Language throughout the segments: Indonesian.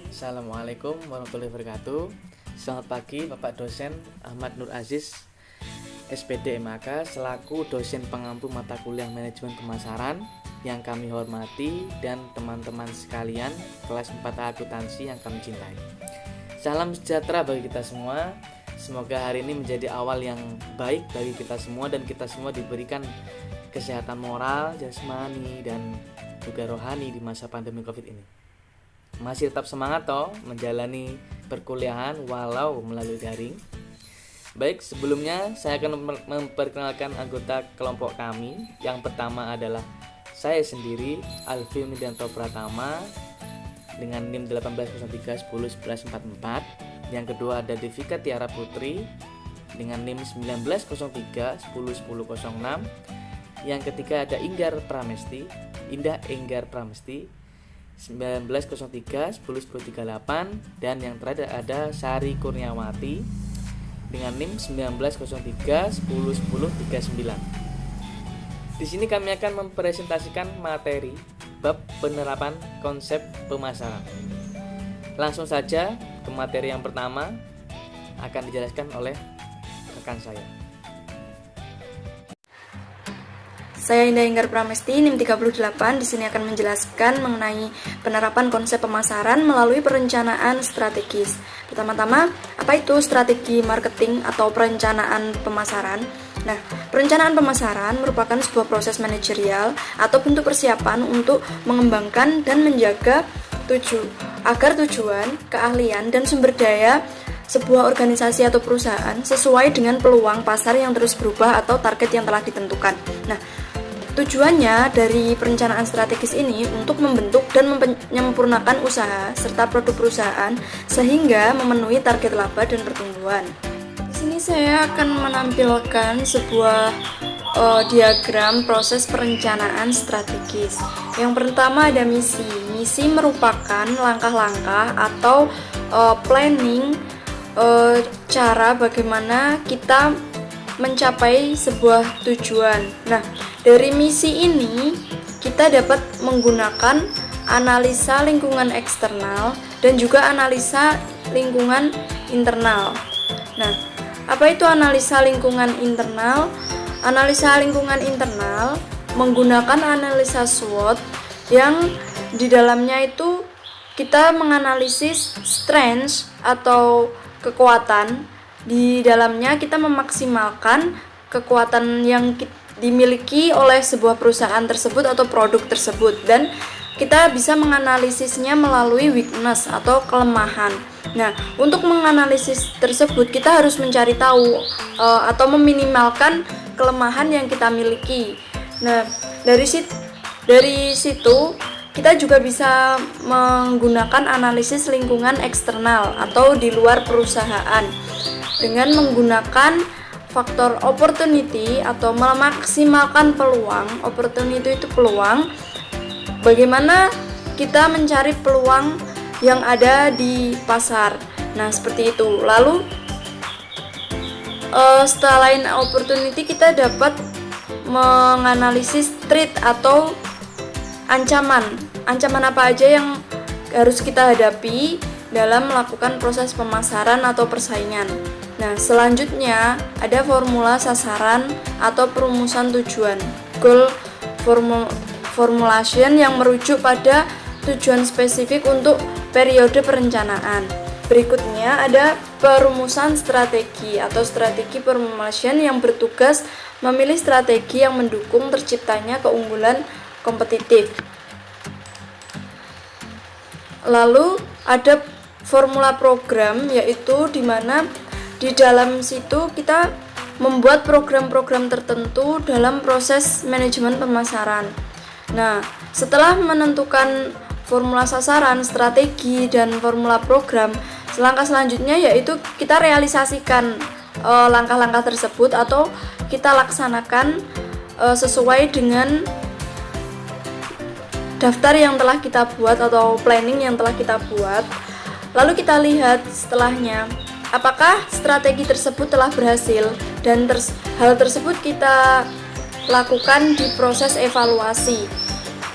Assalamualaikum warahmatullahi wabarakatuh. Selamat pagi Bapak Dosen Ahmad Nur Aziz, SPD MAK, selaku dosen pengampu mata kuliah manajemen pemasaran yang kami hormati, dan teman-teman sekalian kelas 4A akuntansi yang kami cintai. Salam sejahtera bagi kita semua. Semoga hari ini menjadi awal yang baik bagi kita semua dan kita semua diberikan kesehatan moral, jasmani, dan juga rohani di masa pandemi Covid ini. Masih tetap semangat toh menjalani perkuliahan walau melalui daring. Baik, sebelumnya saya akan memperkenalkan anggota kelompok kami. Yang pertama adalah saya sendiri, Alfi Midianto Pratama, dengan NIM 1803101144. Yang kedua ada Devika Tiara Putri dengan NIM 1903101006. Yang ketiga ada Indah Enggar Pramesti 1903101038. Dan yang terakhir ada Sari Kurniawati dengan NIM 1903101039. Di sini kami akan mempresentasikan materi bab penerapan konsep pemasaran. Langsung saja ke materi yang pertama, akan dijelaskan oleh rekan saya. Saya Indah Enggar Pramesti, NIM 38, di sini akan menjelaskan mengenai penerapan konsep pemasaran melalui perencanaan strategis. Pertama-tama, apa itu strategi marketing atau perencanaan pemasaran? Nah, perencanaan pemasaran merupakan sebuah proses manajerial atau bentuk persiapan untuk mengembangkan dan menjaga agar tujuan, keahlian, dan sumber daya sebuah organisasi atau perusahaan sesuai dengan peluang pasar yang terus berubah atau target yang telah ditentukan. Nah, tujuannya dari perencanaan strategis ini untuk membentuk dan menyempurnakan usaha serta produk perusahaan sehingga memenuhi target laba dan pertumbuhan. Di sini saya akan menampilkan sebuah diagram proses perencanaan strategis. Yang pertama ada misi. Misi merupakan langkah-langkah atau planning, cara bagaimana kita mencapai sebuah tujuan. Nah, dari misi ini kita dapat menggunakan analisa lingkungan eksternal dan juga analisa lingkungan internal. Nah, apa itu analisa lingkungan internal? Analisa lingkungan internal menggunakan analisa SWOT yang di dalamnya itu kita menganalisis strengths atau kekuatan. Di dalamnya kita memaksimalkan kekuatan yang dimiliki oleh sebuah perusahaan tersebut atau produk tersebut, dan kita bisa menganalisisnya melalui weakness atau kelemahan. Nah, untuk menganalisis tersebut kita harus mencari tahu atau meminimalkan kelemahan yang kita miliki. Nah, dari situ kita juga bisa menggunakan analisis lingkungan eksternal atau di luar perusahaan dengan menggunakan faktor opportunity atau memaksimalkan peluang. Opportunity itu peluang. Bagaimana kita mencari peluang yang ada di pasar. Nah, seperti itu. Lalu selain opportunity kita dapat menganalisis threat atau ancaman. Ancaman apa aja yang harus kita hadapi dalam melakukan proses pemasaran atau persaingan. Nah, selanjutnya ada formula sasaran atau perumusan tujuan, goal formulation, yang merujuk pada tujuan spesifik untuk periode perencanaan. Berikutnya ada perumusan strategi atau strategi formulation yang bertugas memilih strategi yang mendukung terciptanya keunggulan kompetitif. Lalu ada formula program, yaitu di mana di dalam situ kita membuat program-program tertentu dalam proses manajemen pemasaran. Nah, setelah menentukan formula sasaran, strategi, dan formula program, langkah selanjutnya yaitu kita realisasikan langkah-langkah tersebut atau kita laksanakan sesuai dengan daftar yang telah kita buat atau planning yang telah kita buat. Lalu kita lihat setelahnya apakah strategi tersebut telah berhasil, dan hal tersebut kita lakukan di proses evaluasi.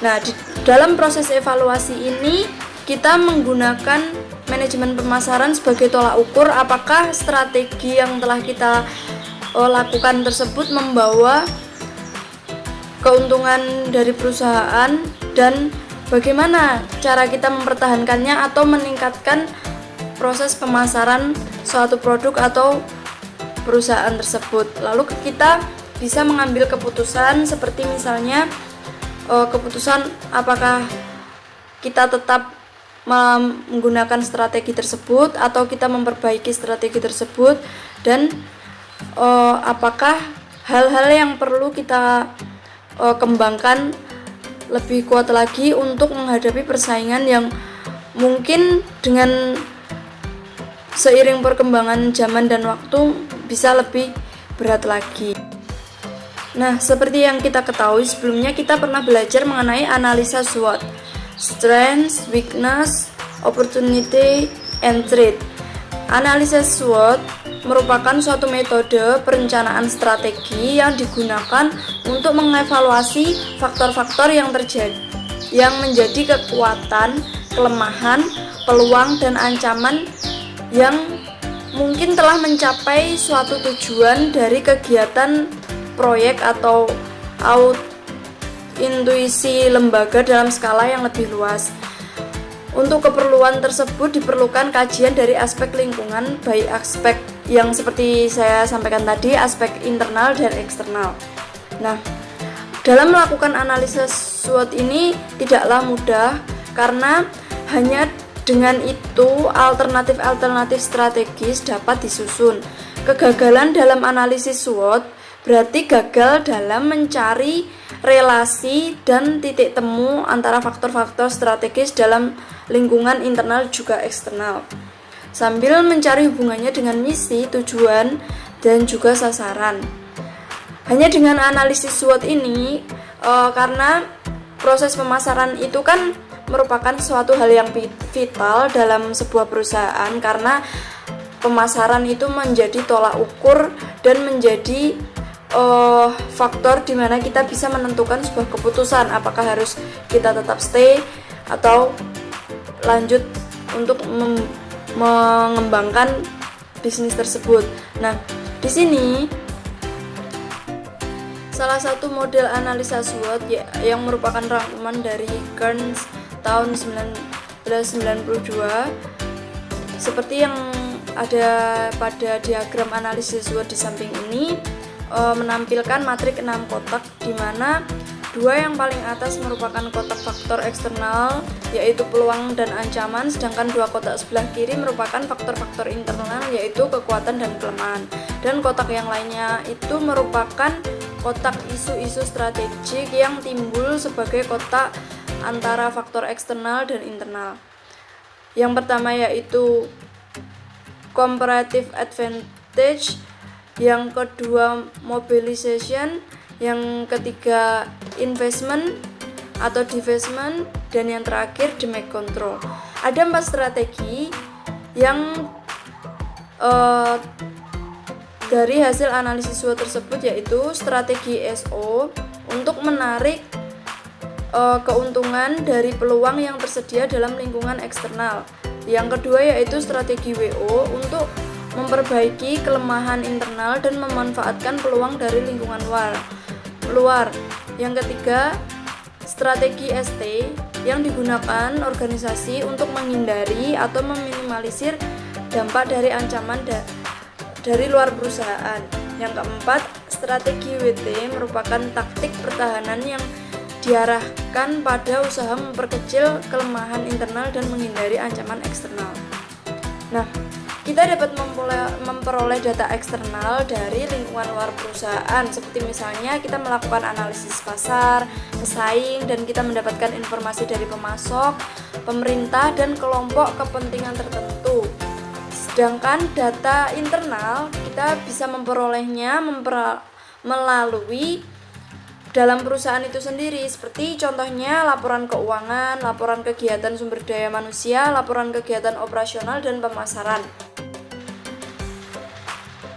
Nah, di dalam proses evaluasi ini kita menggunakan manajemen pemasaran sebagai tolak ukur apakah strategi yang telah kita lakukan tersebut membawa keuntungan dari perusahaan dan bagaimana cara kita mempertahankannya atau meningkatkan proses pemasaran suatu produk atau perusahaan tersebut. Lalu kita bisa mengambil keputusan seperti misalnya keputusan apakah kita tetap menggunakan strategi tersebut atau kita memperbaiki strategi tersebut, dan apakah hal-hal yang perlu kita kembangkan lebih kuat lagi untuk menghadapi persaingan yang mungkin dengan seiring perkembangan zaman dan waktu bisa lebih berat lagi. Nah, seperti yang kita ketahui sebelumnya, kita pernah belajar mengenai analisa SWOT, Strengths, Weakness, Opportunity, and Threat. Analisa SWOT merupakan suatu metode perencanaan strategi yang digunakan untuk mengevaluasi faktor-faktor yang menjadi kekuatan, kelemahan, peluang, dan ancaman yang mungkin telah mencapai suatu tujuan dari kegiatan proyek atau intuisi lembaga dalam skala yang lebih luas. Untuk keperluan tersebut diperlukan kajian dari aspek lingkungan, baik aspek yang seperti saya sampaikan tadi, aspek internal dan eksternal. Nah, dalam melakukan analisis SWOT ini tidaklah mudah karena hanya dengan itu alternatif-alternatif strategis dapat disusun. Kegagalan dalam analisis SWOT berarti gagal dalam mencari relasi dan titik temu antara faktor-faktor strategis dalam lingkungan internal juga eksternal, sambil mencari hubungannya dengan misi, tujuan, dan juga sasaran. Hanya dengan analisis SWOT ini, karena proses pemasaran itu kan merupakan suatu hal yang vital dalam sebuah perusahaan, karena pemasaran itu menjadi tolak ukur dan menjadi faktor di mana kita bisa menentukan sebuah keputusan apakah harus kita tetap stay atau lanjut untuk mengembangkan bisnis tersebut. Nah, di sini salah satu model analisa SWOT yang merupakan rangkuman dari Kearns tahun 1992 seperti yang ada pada diagram analisis SWOT di samping ini, menampilkan matrik 6 kotak di mana 2 yang paling atas merupakan kotak faktor eksternal yaitu peluang dan ancaman, sedangkan 2 kotak sebelah kiri merupakan faktor-faktor internal yaitu kekuatan dan kelemahan, dan kotak yang lainnya itu merupakan kotak isu-isu strategik yang timbul sebagai kotak antara faktor eksternal dan internal. Yang pertama yaitu comparative advantage, yang kedua mobilization, yang ketiga investment atau divestment, dan yang terakhir demand control. Ada 4 strategi yang dari hasil analisis SWOT tersebut, yaitu strategi SO untuk menarik keuntungan dari peluang yang tersedia dalam lingkungan eksternal. Yang kedua yaitu strategi WO untuk memperbaiki kelemahan internal dan memanfaatkan peluang dari lingkungan luar. Yang ketiga, strategi ST yang digunakan organisasi untuk menghindari atau meminimalisir dampak dari ancaman dari luar perusahaan. Yang keempat, strategi WT merupakan taktik pertahanan yang diarahkan pada usaha memperkecil kelemahan internal dan menghindari ancaman eksternal. Nah, kita dapat memperoleh data eksternal dari lingkungan luar perusahaan, seperti misalnya kita melakukan analisis pasar, pesaing, dan kita mendapatkan informasi dari pemasok, pemerintah, dan kelompok kepentingan tertentu. Sedangkan data internal kita bisa memperolehnya melalui dalam perusahaan itu sendiri, seperti contohnya laporan keuangan, laporan kegiatan sumber daya manusia, laporan kegiatan operasional, dan pemasaran.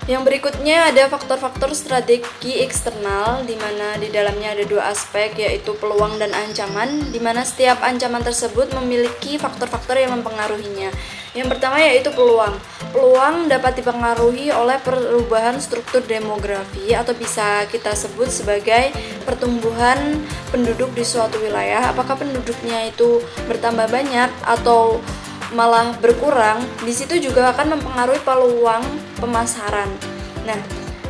Yang berikutnya ada faktor-faktor strategi eksternal, di mana di dalamnya ada 2 aspek, yaitu peluang dan ancaman, di mana setiap ancaman tersebut memiliki faktor-faktor yang mempengaruhinya. Yang pertama yaitu peluang. Peluang dapat dipengaruhi oleh perubahan struktur demografi atau bisa kita sebut sebagai pertumbuhan penduduk di suatu wilayah. Apakah penduduknya itu bertambah banyak atau malah berkurang? Di situ juga akan mempengaruhi peluang pemasaran. Nah,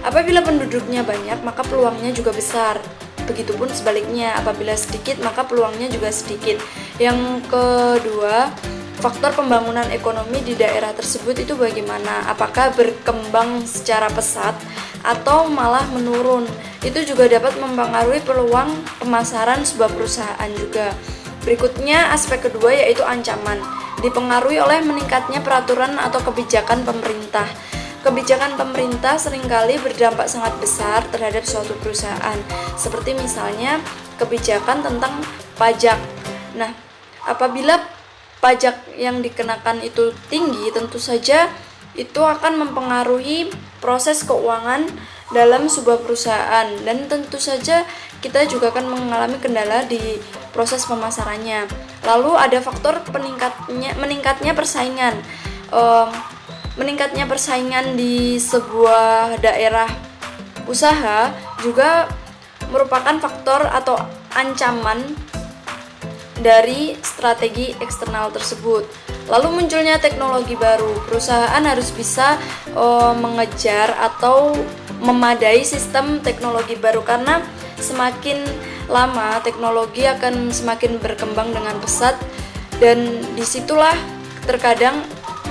apabila penduduknya banyak, maka peluangnya juga besar. Begitupun sebaliknya, apabila sedikit, maka peluangnya juga sedikit. Yang kedua, faktor pembangunan ekonomi di daerah tersebut itu bagaimana? Apakah berkembang secara pesat atau malah menurun? Itu juga dapat mempengaruhi peluang pemasaran sebuah perusahaan juga. Berikutnya, aspek kedua yaitu ancaman. Dipengaruhi oleh meningkatnya peraturan atau kebijakan pemerintah. Kebijakan pemerintah seringkali berdampak sangat besar terhadap suatu perusahaan, seperti misalnya kebijakan tentang pajak. Nah, apabila pajak yang dikenakan itu tinggi, tentu saja itu akan mempengaruhi proses keuangan dalam sebuah perusahaan, dan tentu saja kita juga akan mengalami kendala di proses pemasarannya. Lalu ada faktor meningkatnya persaingan. Meningkatnya persaingan di sebuah daerah usaha juga merupakan faktor atau ancaman dari strategi eksternal tersebut. Lalu munculnya teknologi baru, perusahaan harus bisa mengejar atau memadai sistem teknologi baru, karena semakin lama teknologi akan semakin berkembang dengan pesat, dan disitulah terkadang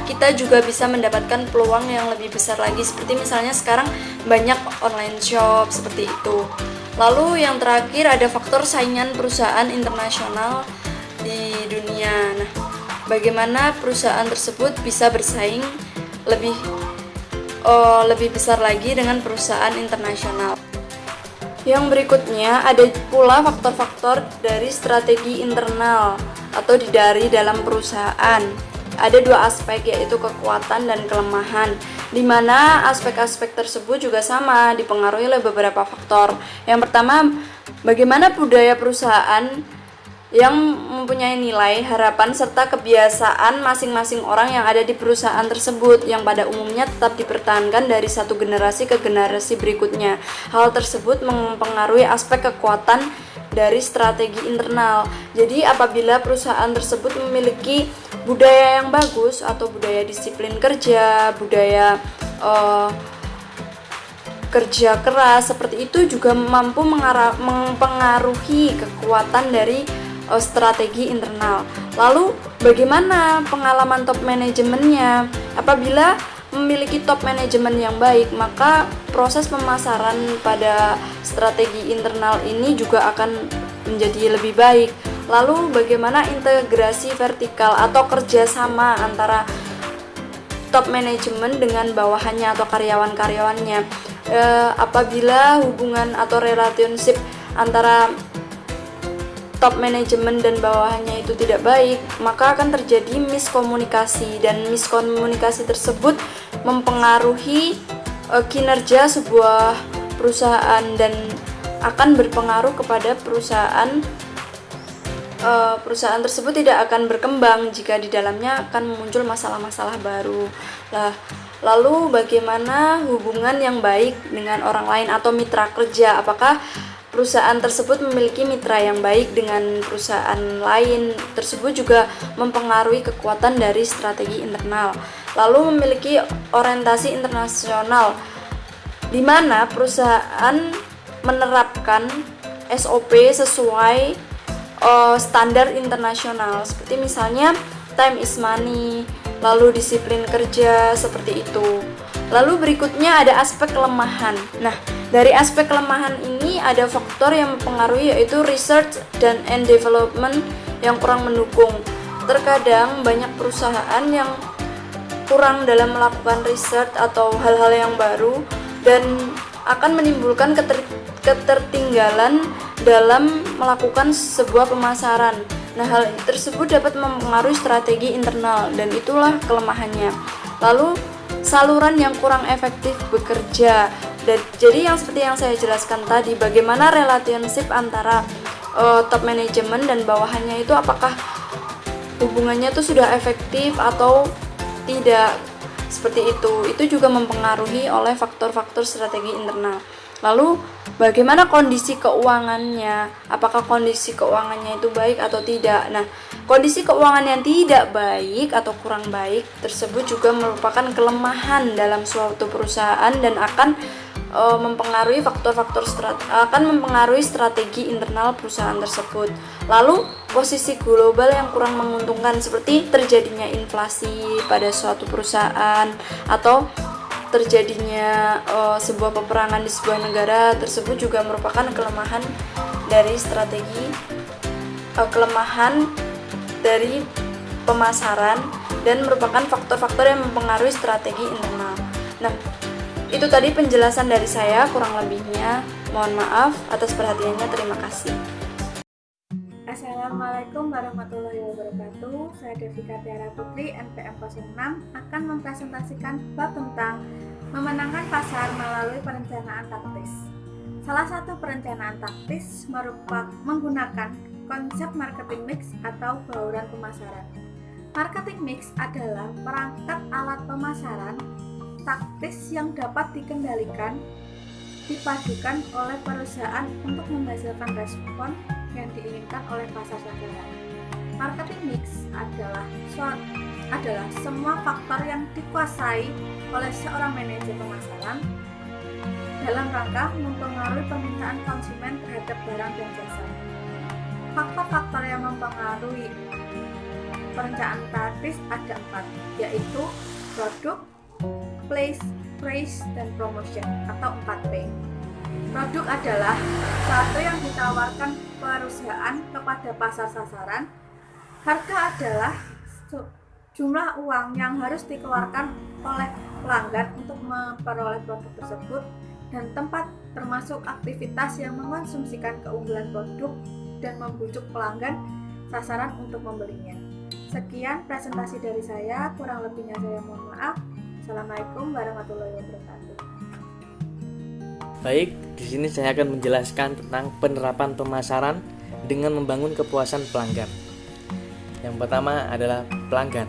kita juga bisa mendapatkan peluang yang lebih besar lagi, seperti misalnya sekarang banyak online shop seperti itu. Lalu yang terakhir ada faktor saingan perusahaan internasional di dunia. Nah, bagaimana perusahaan tersebut bisa bersaing lebih besar lagi dengan perusahaan internasional. Yang berikutnya ada pula faktor-faktor dari strategi internal atau dari dalam perusahaan. Ada dua aspek, yaitu kekuatan dan kelemahan, di mana aspek-aspek tersebut juga sama dipengaruhi oleh beberapa faktor. Yang pertama, bagaimana budaya perusahaan yang mempunyai nilai, harapan, serta kebiasaan masing-masing orang yang ada di perusahaan tersebut, yang pada umumnya tetap dipertahankan dari satu generasi ke generasi berikutnya. Hal tersebut mempengaruhi aspek kekuatan dari strategi internal. Jadi apabila perusahaan tersebut memiliki budaya yang bagus atau budaya disiplin kerja, budaya kerja keras, seperti itu juga mampu mempengaruhi kekuatan dari strategi internal. Lalu bagaimana pengalaman top manajemennya? Apabila memiliki top manajemen yang baik, maka proses pemasaran pada strategi internal ini juga akan menjadi lebih baik. Lalu bagaimana integrasi vertikal atau kerjasama antara top manajemen dengan bawahannya atau karyawan-karyawannya? Apabila hubungan atau relationship antara top manajemen dan bawahannya itu tidak baik, maka akan terjadi miskomunikasi, dan miskomunikasi tersebut mempengaruhi kinerja sebuah perusahaan dan akan berpengaruh kepada perusahaan tersebut tidak akan berkembang jika di dalamnya akan muncul masalah-masalah baru. Lalu bagaimana hubungan yang baik dengan orang lain atau mitra kerja? Apakah perusahaan tersebut memiliki mitra yang baik dengan perusahaan lain? Tersebut juga mempengaruhi kekuatan dari strategi internal. Lalu memiliki orientasi internasional, di mana perusahaan menerapkan SOP sesuai standar internasional, seperti misalnya time is money, lalu disiplin kerja, seperti itu. Lalu berikutnya ada aspek kelemahan. Nah, dari aspek kelemahan ini ada faktor yang mempengaruhi, yaitu research dan development yang kurang mendukung. Terkadang banyak perusahaan yang kurang dalam melakukan research atau hal-hal yang baru, dan akan menimbulkan ketertinggalan dalam melakukan sebuah pemasaran. Nah, hal tersebut dapat mempengaruhi strategi internal, dan itulah kelemahannya. Lalu saluran yang kurang efektif bekerja. Jadi yang seperti yang saya jelaskan tadi, bagaimana relationship antara top manajemen dan bawahannya itu, apakah hubungannya itu sudah efektif atau tidak seperti itu juga mempengaruhi oleh faktor-faktor strategi internal. Lalu bagaimana kondisi keuangannya? Apakah kondisi keuangannya itu baik atau tidak? Nah, kondisi keuangan yang tidak baik atau kurang baik tersebut juga merupakan kelemahan dalam suatu perusahaan dan akan mempengaruhi mempengaruhi strategi internal perusahaan tersebut. Lalu posisi global yang kurang menguntungkan seperti terjadinya inflasi pada suatu perusahaan atau terjadinya sebuah peperangan di sebuah negara tersebut juga merupakan kelemahan dari pemasaran dan merupakan faktor-faktor yang mempengaruhi strategi internal. Nah, itu tadi penjelasan dari saya, kurang lebihnya mohon maaf atas perhatiannya, terima kasih. Assalamualaikum warahmatullahi wabarakatuh. Saya Devika Tiara Putri, NPM 06, akan mempresentasikan bab tentang memenangkan pasar melalui perencanaan taktis. Salah satu perencanaan taktis merupakan menggunakan konsep marketing mix atau bauran pemasaran. Marketing mix adalah perangkat alat pemasaran taktis yang dapat dipadukan oleh perusahaan untuk menghasilkan respon yang diinginkan oleh pasar sasaran. Marketing mix adalah semua faktor yang dikuasai oleh seorang manajer pemasaran dalam rangka mempengaruhi permintaan konsumen terhadap barang dan jasa. Faktor-faktor yang mempengaruhi perencanaan taktis ada 4, yaitu produk, place, price, dan promotion atau 4P. Produk adalah sesuatu yang ditawarkan perusahaan kepada pasar sasaran. Harga adalah jumlah uang yang harus dikeluarkan oleh pelanggan untuk memperoleh produk tersebut, dan tempat termasuk aktivitas yang mengkonsumsikan keunggulan produk dan membujuk pelanggan sasaran untuk membelinya. Sekian presentasi dari saya, kurang lebihnya saya mohon maaf. Assalamualaikum warahmatullahi wabarakatuh. Baik, di sini saya akan menjelaskan tentang penerapan pemasaran dengan membangun kepuasan pelanggan. Yang pertama adalah pelanggan.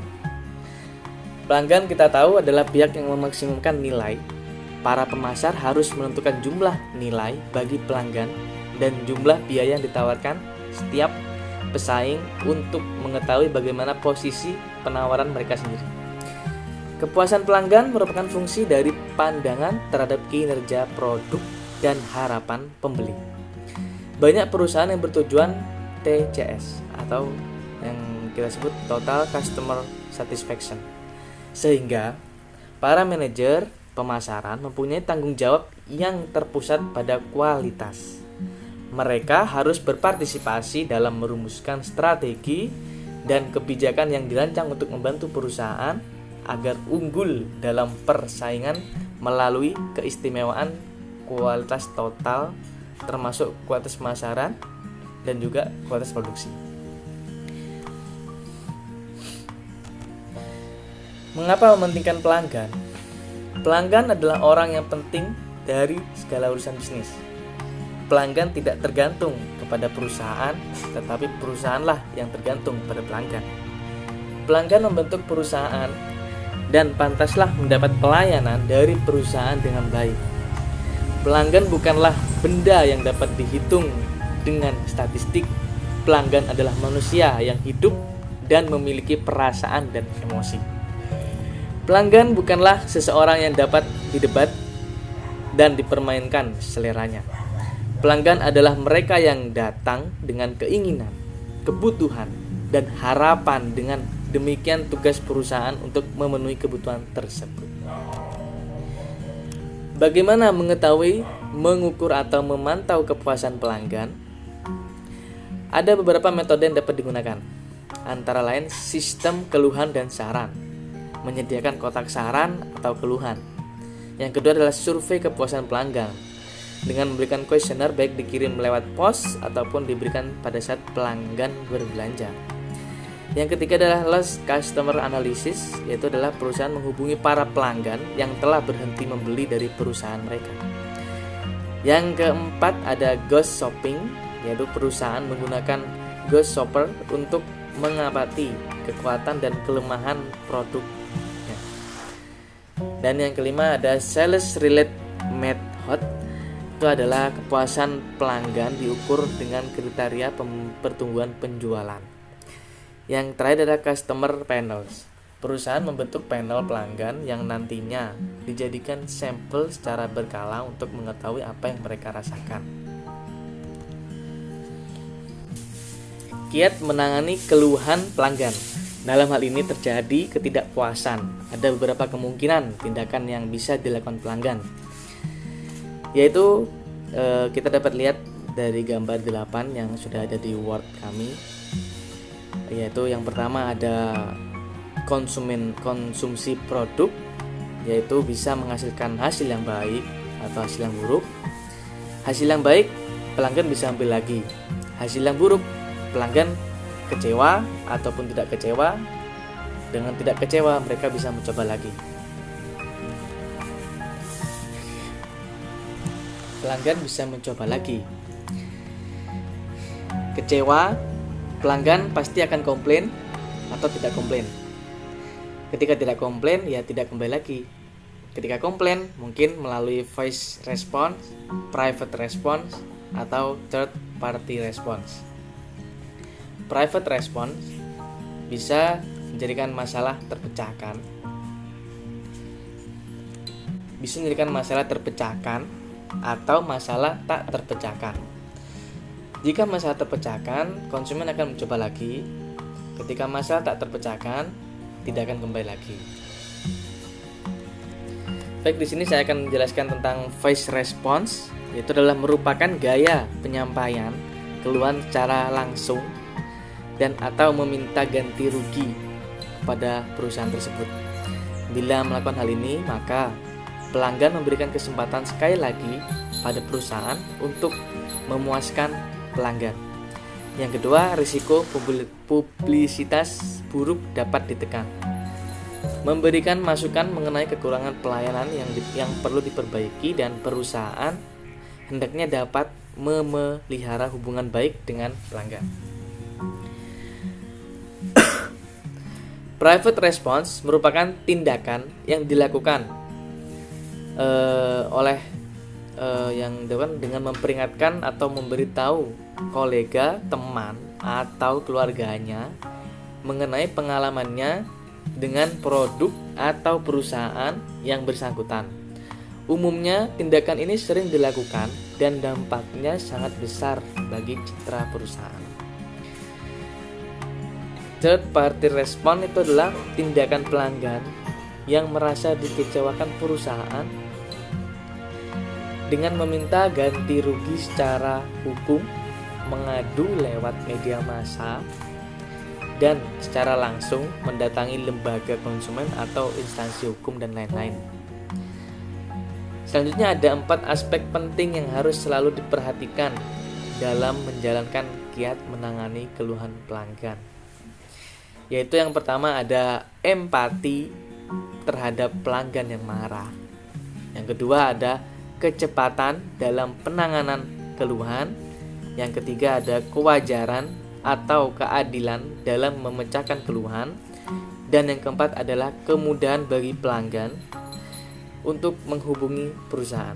Pelanggan kita tahu adalah pihak yang memaksimumkan nilai. Para pemasar harus menentukan jumlah nilai bagi pelanggan dan jumlah biaya yang ditawarkan setiap pesaing untuk mengetahui bagaimana posisi penawaran mereka sendiri. Kepuasan pelanggan merupakan fungsi dari pandangan terhadap kinerja produk dan harapan pembeli. Banyak perusahaan yang bertujuan TCS atau yang kita sebut Total Customer Satisfaction, sehingga para manajer pemasaran mempunyai tanggung jawab yang terpusat pada kualitas. Mereka harus berpartisipasi dalam merumuskan strategi dan kebijakan yang dirancang untuk membantu perusahaan agar unggul dalam persaingan melalui keistimewaan kualitas total, termasuk kualitas pemasaran dan juga kualitas produksi. Mengapa mementingkan pelanggan? Pelanggan adalah orang yang penting dari segala urusan bisnis. Pelanggan tidak tergantung kepada perusahaan, tetapi perusahaanlah yang tergantung pada pelanggan. Pelanggan membentuk perusahaan dan pantaslah mendapat pelayanan dari perusahaan dengan baik. Pelanggan bukanlah benda yang dapat dihitung dengan statistik. Pelanggan adalah manusia yang hidup dan memiliki perasaan dan emosi. Pelanggan bukanlah seseorang yang dapat didebat dan dipermainkan seleranya. Pelanggan adalah mereka yang datang dengan keinginan, kebutuhan, dan harapan. Dengan demikian tugas perusahaan untuk memenuhi kebutuhan tersebut. Bagaimana mengetahui, mengukur, atau memantau kepuasan pelanggan? Ada beberapa metode yang dapat digunakan, antara lain sistem keluhan dan saran, menyediakan kotak saran atau keluhan. Yang kedua adalah survei kepuasan pelanggan, dengan memberikan kuesioner baik dikirim lewat pos ataupun diberikan pada saat pelanggan berbelanja. Yang ketiga adalah lost customer analysis, yaitu adalah perusahaan menghubungi para pelanggan yang telah berhenti membeli dari perusahaan mereka. Yang keempat ada ghost shopping, yaitu perusahaan menggunakan ghost shopper untuk mengamati kekuatan dan kelemahan produknya. Dan yang kelima ada sales relate method. Itu adalah kepuasan pelanggan diukur dengan kriteria pertumbuhan penjualan. Yang terakhir adalah customer panels. Perusahaan membentuk panel pelanggan yang nantinya dijadikan sampel secara berkala untuk mengetahui apa yang mereka rasakan. Kiat menangani keluhan pelanggan. Dalam hal ini terjadi ketidakpuasan. Ada beberapa kemungkinan tindakan yang bisa dilakukan pelanggan. Yaitu kita dapat lihat dari gambar 8 yang sudah ada di Word kami. Yaitu yang pertama ada konsumsi produk, yaitu bisa menghasilkan hasil yang baik atau hasil yang buruk. Hasil yang baik pelanggan bisa ambil lagi. Hasil yang buruk pelanggan kecewa ataupun tidak kecewa. Dengan tidak kecewa mereka bisa mencoba lagi. Pelanggan bisa mencoba lagi. Kecewa, pelanggan pasti akan komplain atau tidak komplain. Ketika tidak komplain, ya tidak kembali lagi. Ketika komplain, mungkin melalui voice response, private response, atau third party response. Private response bisa menjadikan masalah terpecahkan. Bisa menjadikan masalah terpecahkan atau masalah tak terpecahkan. Jika masalah terpecahkan, konsumen akan mencoba lagi. Ketika masalah tak terpecahkan, tidak akan kembali lagi. Baik, di sini saya akan menjelaskan tentang voice response, yaitu adalah merupakan gaya penyampaian keluhan secara langsung dan atau meminta ganti rugi kepada perusahaan tersebut. Bila melakukan hal ini, maka pelanggan memberikan kesempatan sekali lagi pada perusahaan untuk memuaskan pelanggan. Yang kedua, risiko publisitas buruk dapat ditekan. Memberikan masukan mengenai kekurangan pelayanan yang perlu diperbaiki dan perusahaan hendaknya dapat memelihara hubungan baik dengan pelanggan. Private response merupakan tindakan yang dilakukan oleh yang dengan memperingatkan atau memberitahu kolega, teman, atau keluarganya mengenai pengalamannya dengan produk atau perusahaan yang bersangkutan. Umumnya, tindakan ini sering dilakukan dan dampaknya sangat besar bagi citra perusahaan. Third party response itu adalah tindakan pelanggan yang merasa dikecewakan perusahaan dengan meminta ganti rugi secara hukum, mengadu lewat media massa, dan secara langsung mendatangi lembaga konsumen atau instansi hukum dan lain-lain. Selanjutnya ada 4 aspek penting yang harus selalu diperhatikan dalam menjalankan kiat menangani keluhan pelanggan. Yaitu yang pertama ada empati terhadap pelanggan yang marah. Yang kedua ada kecepatan dalam penanganan keluhan. Yang ketiga ada kewajaran atau keadilan dalam memecahkan keluhan. Dan yang keempat adalah kemudahan bagi pelanggan untuk menghubungi perusahaan.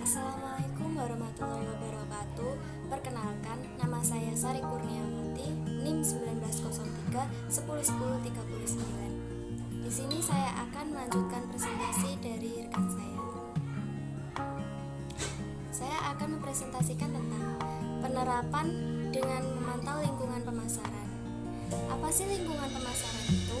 Assalamualaikum warahmatullahi wabarakatuh. Perkenalkan, nama saya Sari Kurniawati, NIM 1903 101039. Di sini saya akan melanjutkan presentasi dari rekan saya. Saya akan mempresentasikan tentang penerapan dengan memantau lingkungan pemasaran. Apa sih lingkungan pemasaran itu?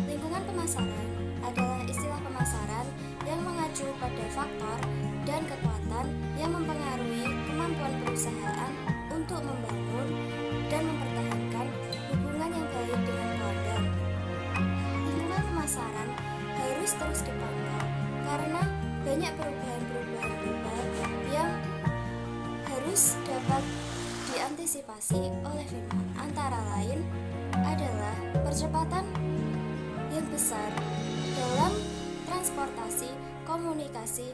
Lingkungan pemasaran adalah istilah pemasaran yang mengacu pada faktor dan kekuatan yang mempengaruhi kemampuan perusahaan untuk membangun dan mempertahankan hubungan yang baik dengan pelanggan. Lingkungan pemasaran harus terus dipantau karena banyak perubahan-perubahan global yang harus dapat diantisipasi oleh firma. Antara lain adalah percepatan yang besar dalam transportasi, komunikasi,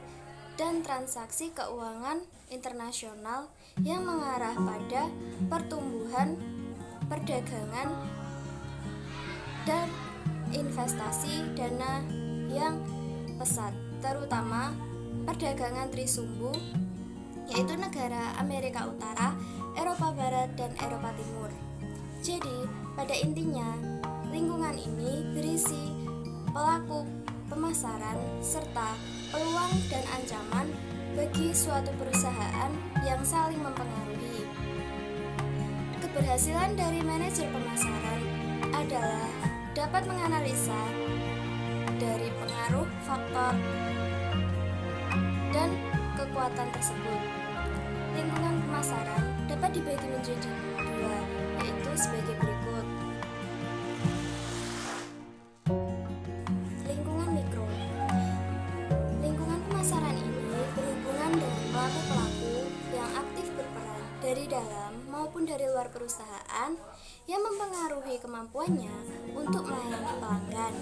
dan transaksi keuangan internasional yang mengarah pada pertumbuhan perdagangan dan investasi dana yang pesat, terutama perdagangan trisumbu, yaitu negara Amerika Utara, Eropa Barat, dan Eropa Timur. Jadi, pada intinya, lingkungan ini berisi pelaku pemasaran serta peluang dan ancaman bagi suatu perusahaan yang saling mempengaruhi. Keberhasilan dari manajer pemasaran adalah dapat menganalisa dari pengaruh faktor dan kekuatan tersebut. Lingkungan pemasaran dapat dibagi menjadi dua, yaitu sebagai berikut. Lingkungan mikro. Lingkungan pemasaran ini berhubungan dengan pelaku-pelaku yang aktif berperan dari dalam maupun dari luar perusahaan yang mempengaruhi kemampuannya untuk melayani pelanggan.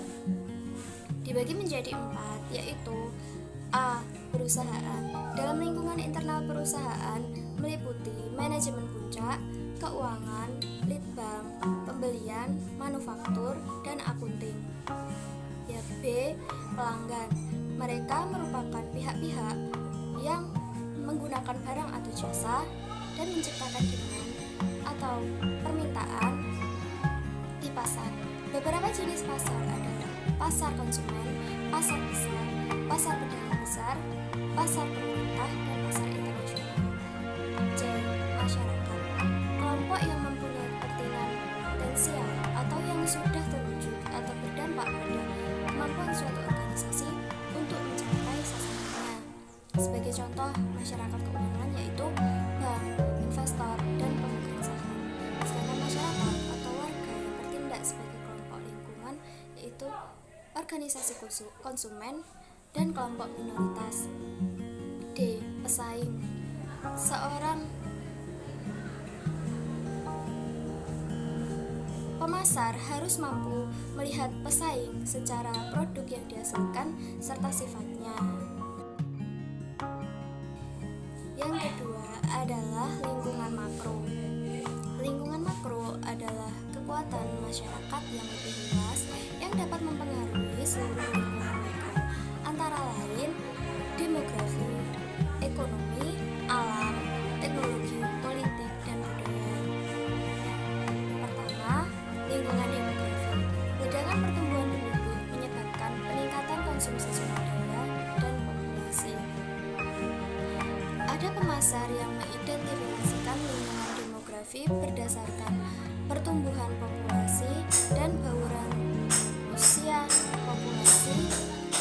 Dibagi menjadi 4, yaitu A. Perusahaan. Dalam lingkungan internal perusahaan meliputi manajemen puncak, keuangan, litbang, pembelian, manufaktur, dan akunting. Ya, B. Pelanggan. Mereka merupakan pihak-pihak yang menggunakan barang atau jasa dan menciptakan demand atau permintaan di pasar. Beberapa jenis pasar adalah pasar konsumen, pasar besar, pasar pedagang besar, pasar pemerintah, dan pasar internasional. C. Masyarakat. Kelompok yang mempunyai kepentingan potensial atau yang sudah terwujud atau berdampak pada kemampuan suatu organisasi untuk mencapai sasarannya. Sebagai contoh, masyarakat keuangan yaitu bank, investor, dan pemegang saham. Sedangkan masyarakat atau warga yang bertindak sebagai kelompok lingkungan yaitu organisasi konsumen dan kelompok minoritas. D. Pesaing. Seorang pemasar harus mampu melihat pesaing secara produk yang dihasilkan serta sifatnya. Yang kedua adalah lingkungan makro. Lingkungan makro adalah kekuatan masyarakat yang lebih luas yang dapat mempengaruhi seluruh lingkungan mikro, antara lain demografi, ekonomi, alam, teknologi, politik, dan budaya. Pertama, lingkungan demografi. Ledakan pertumbuhan penduduk menyebabkan peningkatan konsumsi sumber daya dan populasi. Ada pemasar yang mengidentifikasikan lingkungan demografi berdasarkan pertumbuhan populasi dan bauran usia populasi,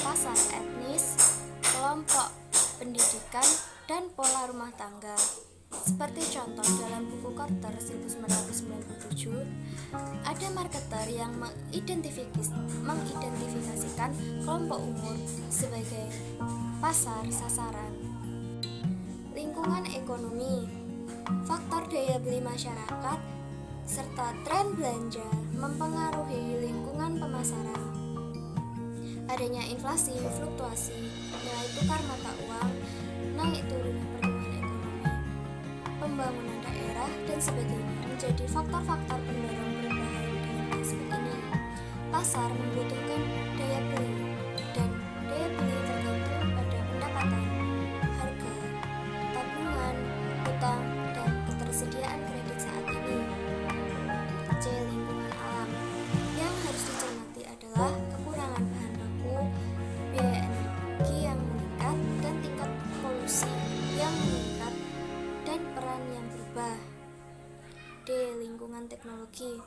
pasar etnis, kelompok pendidikan, dan pola rumah tangga. Seperti contoh dalam buku Carter 1997, ada marketer yang mengidentifikasikan kelompok umur sebagai pasar sasaran. Lingkungan ekonomi, faktor daya beli masyarakat, serta tren belanja mempengaruhi lingkungan pemasaran. Adanya inflasi, fluktuasi, nilai tukar mata uang, naik turunnya pertumbuhan ekonomi, pembangunan daerah, dan sebagainya menjadi faktor-faktor pendorong perubahan dalam aspek ini. Pasar membutuhkan daya beli, dan daya beli tergantung pada pendapatan, harga, tabungan, hutang, dan ketersediaan kredit saat ini. C. Lingkungan alam. Yang harus dicermati adalah kekurangan bahan baku, biaya energi yang meningkat, dan tingkat polusi yang meningkat, dan peran yang berubah. D. Lingkungan teknologi.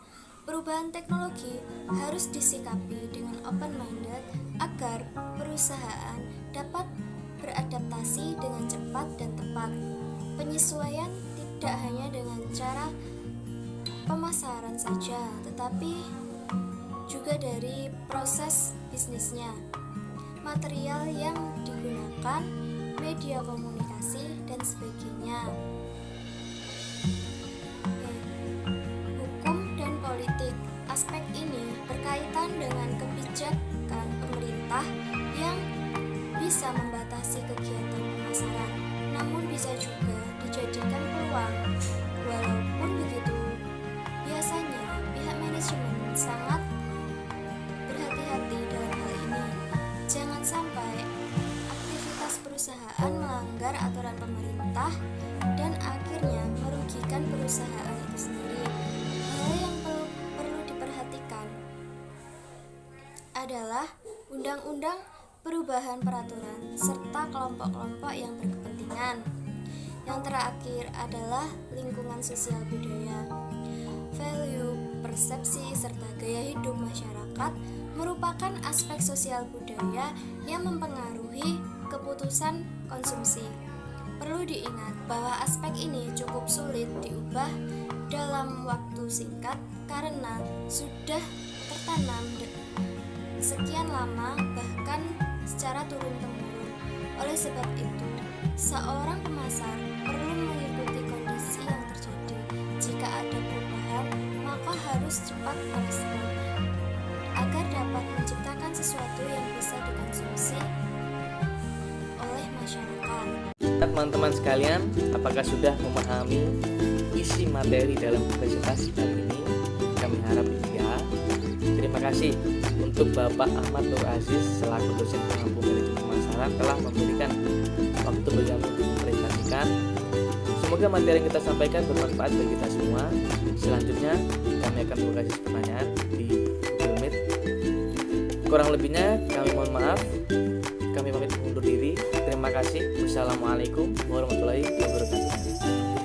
Perubahan teknologi harus disikapi dengan open-minded agar perusahaan dapat beradaptasi dengan cepat dan tepat. Penyesuaian tidak hanya dengan cara pemasaran saja, tetapi juga dari proses bisnisnya, material yang digunakan, media komunikasi, dan sebagainya. Hukum dan politik. Aspek ini berkaitan dengan kebijakan pemerintah yang bisa membatasi kegiatan pemasaran, namun bisa juga dijadikan peluang. Walaupun begitu, biasanya pihak manajemen sangat salah dan akhirnya merugikan perusahaan itu sendiri. Hal yang perlu diperhatikan adalah undang-undang perubahan peraturan serta kelompok-kelompok yang berkepentingan. Yang terakhir adalah lingkungan sosial budaya. Value, persepsi, serta gaya hidup masyarakat merupakan aspek sosial budaya yang mempengaruhi keputusan konsumsi. Perlu diingat bahwa aspek ini cukup sulit diubah dalam waktu singkat karena sudah tertanam sekian lama, bahkan secara turun-temurun. Oleh sebab itu, seorang pemasar perlu mengikuti kondisi yang terjadi. Jika ada perubahan, maka harus cepat merespon agar dapat menciptakan sesuatu yang bisa dikonsumsi oleh masyarakat. Teman-teman sekalian, apakah sudah memahami isi materi dalam presentasi kali ini? Kami harap ya. Terima kasih untuk Bapak Ahmad Nur Aziz selaku dosen pengampu manajemen pemasaran telah memberikan waktu bagi kami untuk mempresentasikan. Semoga materi yang kita sampaikan bermanfaat bagi kita semua. Selanjutnya kami akan membuka sesi pertanyaan di Google Meet. Kurang lebihnya kami mohon maaf. Kami pamit undur diri. Terima kasih. Wassalamualaikum warahmatullahi wabarakatuh.